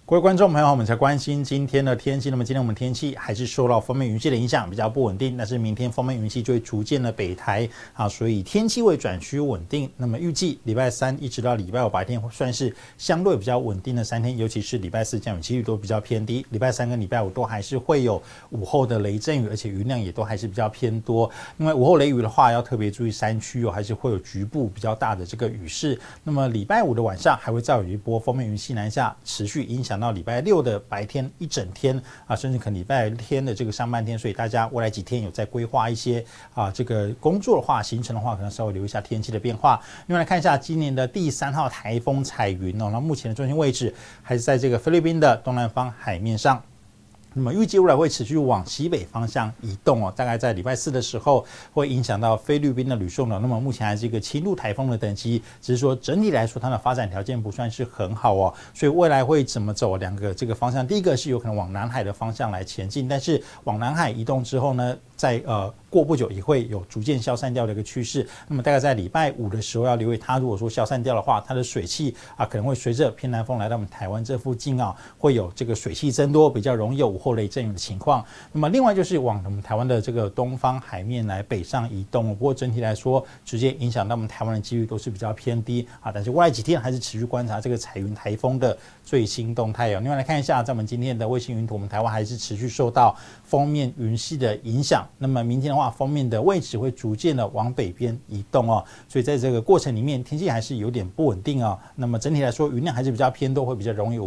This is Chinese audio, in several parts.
各位观众朋友，我们才关心今天的天气。那么今天我们天气还是受到锋面云系的影响，比较不稳定。但是明天锋面云系就会逐渐的北台所以天气会转趋稳定。那么预计礼拜三一直到礼拜五白天算是相对比较稳定的3天，尤其是礼拜四降雨几率都比较偏低。礼拜三跟礼拜五都还是会有午后的雷阵雨，而且云量也都还是比较偏多。因为午后雷雨的话，要特别注意山区还是会有局部比较大的这个雨势。那么礼拜五的晚上还会再有一波锋面云系南下，持续影响到礼拜六的白天一整天甚至可能礼拜天的这个上半天，所以大家未来几天有在规划一些这个工作的话、行程的话，可能稍微留意一下天气的变化。另外来看一下今年的第3号台风彩云那目前的中心位置还是在这个菲律宾的东南方海面上。那么预计未来会持续往西北方向移动大概在礼拜四的时候会影响到菲律宾的吕宋岛。那么目前还是一个轻度台风的等级，只是说整体来说它的发展条件不算是很好所以未来会怎么走两个这个方向，第一个是有可能往南海的方向来前进，但是往南海移动之后呢，在过不久也会有逐渐消散掉的一个趋势。那么大概在礼拜五的时候要留意，它如果说消散掉的话，它的水汽可能会随着偏南风来到我们台湾这附近会有这个水汽增多，比较容易有午后雷阵雨的情况。那么另外就是往我们台湾的这个东方海面来北上移动不过整体来说直接影响到我们台湾的几率都是比较偏低但是未来几天还是持续观察这个彩云台风的最新动态另外来看一下，在我们今天的卫星云图，我们台湾还是持续受到锋面云系的影响。那么明天的话，锋面的位置会逐渐的往北边移动所以在这个过程里面天气还是有点不稳定那么整体来说云量还是比较偏多，会比较容易有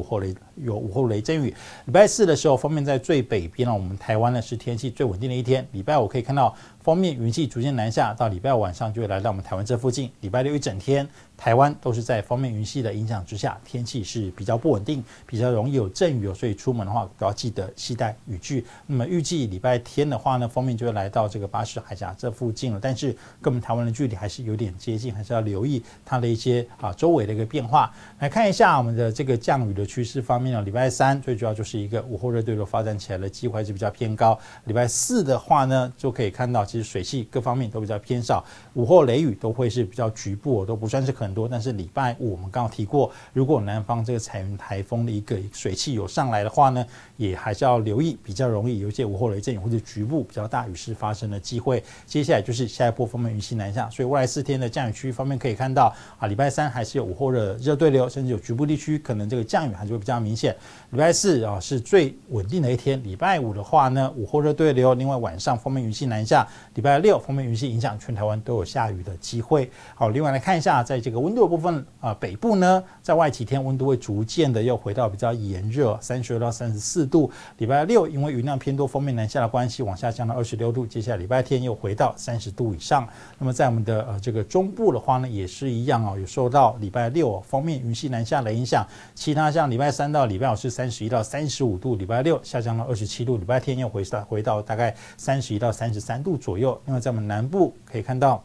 午后雷阵雨。礼拜四的时候，锋面在最北边我们台湾呢是天气最稳定的一天。礼拜五可以看到锋面云系逐渐南下，到礼拜五晚上就会来到我们台湾这附近。礼拜六一整天台湾都是在锋面云系的影响之下，天气是比较不稳定，比较容易有阵雨所以出门的话都要记得携带雨具。那么预计礼拜天的话呢，锋面就会来到这个巴士海峡这附近了，但是跟我们台湾的距离还是有点接近，还是要留意它的一些周围的一个变化。来看一下我们的这个降雨的趋势方面礼拜三最主要就是一个午后热对流发展起来的机会还是比较偏高。礼拜四的话呢，就可以看到其实水汽各方面都比较偏少，午后雷雨都会是比较局部都不算是很多。但是礼拜五我们刚刚提过，如果南方这个彩云台风的一个水汽有上来的话呢，也还是要留意比较容易有一些午后雷阵雨或者局部比较大雨势发生的机会。接下来就是下一波锋面云系南下，所以未来4天的降雨区域方面可以看到礼拜三还是有午后的热对流，甚至有局部地区可能这个降雨还是会比较明显。礼拜四是最稳定的一天。礼拜五的话呢，午后热对流，另外晚上锋面云系南下。礼拜六锋面云系影响全台湾都有下雨的机会。好，另外来看一下在这个温度的部分北部呢，在外几天温度会逐渐的又回到比较炎热，32到34度。礼拜六因为云量偏多，锋面南下的关系往下降到26度。接下来礼拜天又回到30度以上。那么在我们的这个中部的话呢，也是一样有受到礼拜六锋面云系南下的影响。其他像礼拜三到礼拜五是31到35度，礼拜六下降到27度，礼拜天又回到大概31到33度左右。另外在我们南部可以看到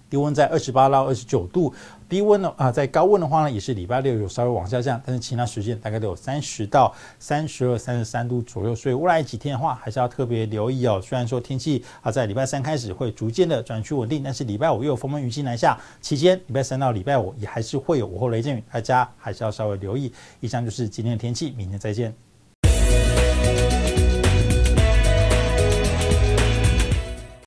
低温在28到29度，低温在高温的话呢，也是礼拜六有稍微往下降，但是其他时间大概都有30到32、33度左右。所以未来几天的话，还是要特别留意虽然说天气在礼拜三开始会逐渐的转趋稳定，但是礼拜五又有锋面云系南下，期间礼拜三到礼拜五也还是会有午后雷阵雨，大家还是要稍微留意。以上就是今天的天气，明天再见。